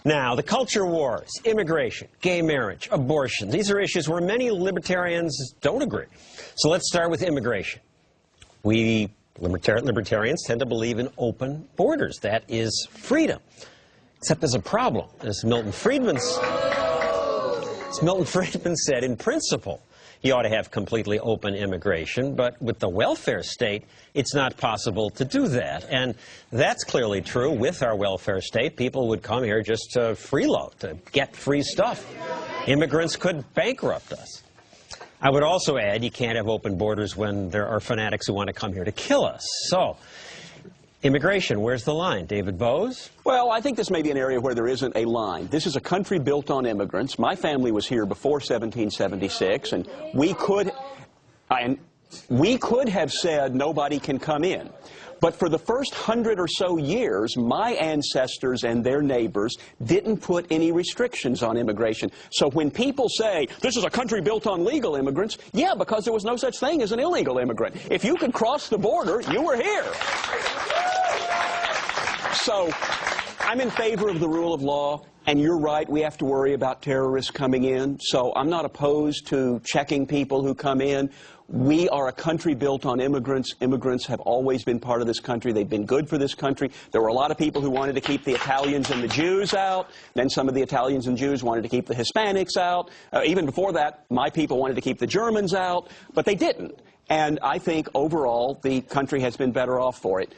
Now, the culture wars, immigration, gay marriage, abortion, these are issues where many libertarians don't agree. So let's start with immigration. We libertarians tend to believe in open borders. That is freedom. Except there's a problem. As Milton Friedman said, in principle, you ought to have completely open immigration, but with the welfare state, it's not possible to do that. And that's clearly true. With our welfare state, people would come here just to freeload, to get free stuff. Immigrants could bankrupt us. I would also add, you can't have open borders when there are fanatics who want to come here to kill us. So, immigration, where's the line? David Bose? Well, I think this may be an area where there isn't a line. This is a country built on immigrants. My family was here before 1776, and we could have said nobody can come in. But for the first 100 or so years, my ancestors and their neighbors didn't put any restrictions on immigration. So when people say, this is a country built on legal immigrants, yeah, because there was no such thing as an illegal immigrant. If you could cross the border, you were here. So I'm in favor of the rule of law, and you're right, we have to worry about terrorists coming in. So I'm not opposed to checking people who come in. We are a country built on immigrants. Immigrants have always been part of this country. They've been good for this country. There were a lot of people who wanted to keep the Italians and the Jews out. Then some of the Italians and Jews wanted to keep the Hispanics out. Even before that, my people wanted to keep the Germans out, but they didn't. And I think overall the country has been better off for it.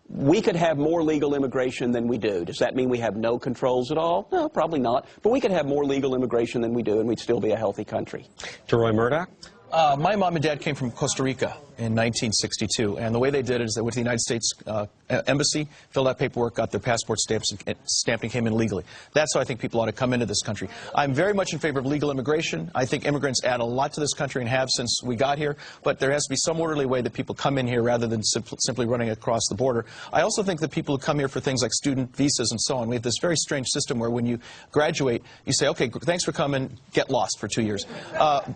We could have more legal immigration than we do. Does that mean we have no controls at all? No, probably not. But we could have more legal immigration than we do, and we'd still be a healthy country. To Roy Murdoch? My mom and dad came from Costa Rica in 1962, and the way they did it is they went to the United States Embassy, filled out paperwork, got their passport stamped, and came in legally. That's how I think people ought to come into this country. I'm very much in favor of legal immigration. I think immigrants add a lot to this country and have since we got here, but there has to be some orderly way that people come in here rather than simply running across the border. I also think that people who come here for things like student visas and so on, we have this very strange system where when you graduate, you say, okay, thanks for coming, get lost for 2 years.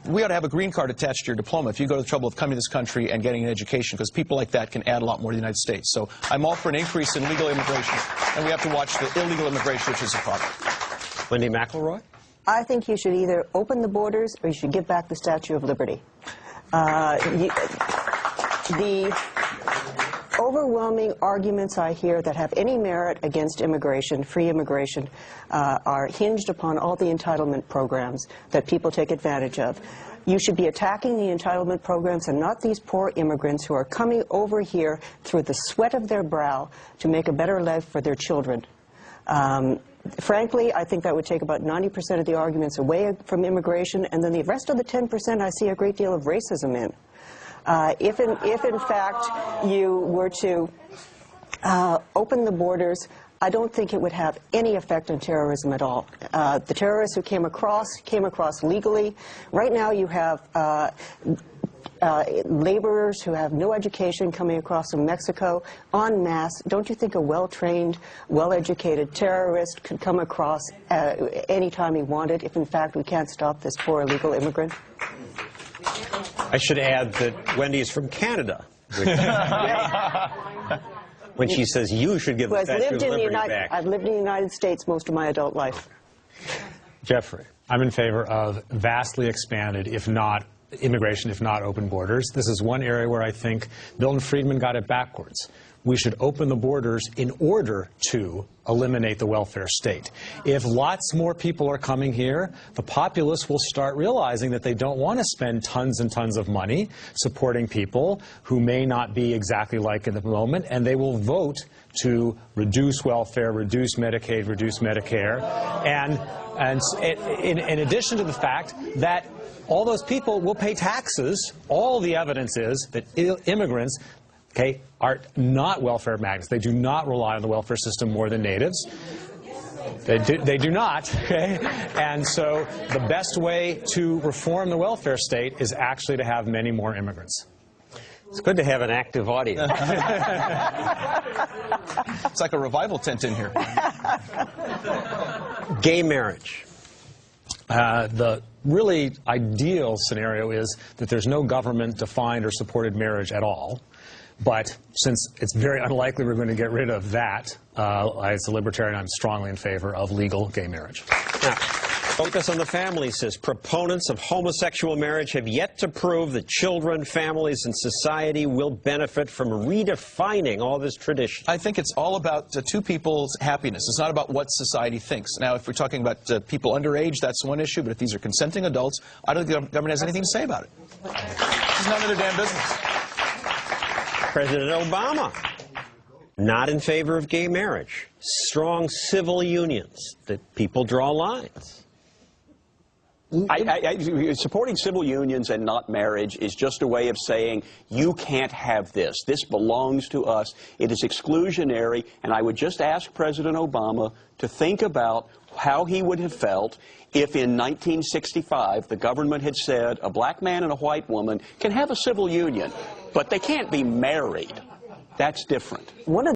We ought to have a green card attached to your diploma if you go to the trouble of coming to this country and getting an education, because people like that can add a lot more to the United States. So I'm all for an increase in legal immigration, and we have to watch the illegal immigration, which is a problem. Wendy McElroy? I think you should either open the borders or you should give back the Statue of Liberty. The overwhelming arguments I hear that have any merit against immigration, free immigration, are hinged upon all the entitlement programs that people take advantage of. You should be attacking the entitlement programs and not these poor immigrants who are coming over here through the sweat of their brow to make a better life for their children. Frankly, I think that would take about 90% of the arguments away from immigration, and then the rest of the 10% I see a great deal of racism in. If in fact you were to open the borders, I don't think it would have any effect on terrorism at all. The terrorists who came across legally. Right now you have laborers who have no education coming across from Mexico en masse. Don't you think a well-trained, well-educated terrorist could come across any time he wanted if in fact we can't stop this poor illegal immigrant? I should add that Wendy is from Canada. When she says you should give the Statue of Liberty back. I've lived in the United States most of my adult life. Jeffrey? I'm in favor of vastly expanded, if not immigration, if not open borders. This is one area where I think Milton Friedman got it backwards. We should open the borders in order to eliminate the welfare state. If lots more people are coming here, the populace will start realizing that they don't want to spend tons and tons of money supporting people who may not be exactly like in the moment, and they will vote to reduce welfare, reduce Medicaid, reduce Medicare, and in addition to the fact that all those people will pay taxes. All the evidence is that immigrants are not welfare magnets. They do not rely on the welfare system more than natives. They do not, okay? And so the best way to reform the welfare state is actually to have many more immigrants. It's good to have an active audience. It's like a revival tent in here. Gay marriage. The really ideal scenario is that there's no government-defined or supported marriage at all. But since it's very unlikely we're going to get rid of that, as a libertarian, I'm strongly in favor of legal gay marriage. Now, Focus on the Family says proponents of homosexual marriage have yet to prove that children, families, and society will benefit from redefining all this tradition. I think it's all about two people's happiness. It's not about what society thinks. Now, if we're talking about people underage, that's one issue, but if these are consenting adults, I don't think the government has anything to say about it. It's none of their damn business. President Obama, not in favor of gay marriage. Strong civil unions, that people draw lines. Supporting civil unions and not marriage is just a way of saying you can't have this. This belongs to us. It is exclusionary, and I would just ask President Obama to think about how he would have felt if in 1965 the government had said a black man and a white woman can have a civil union, but they can't be married. That's different. One of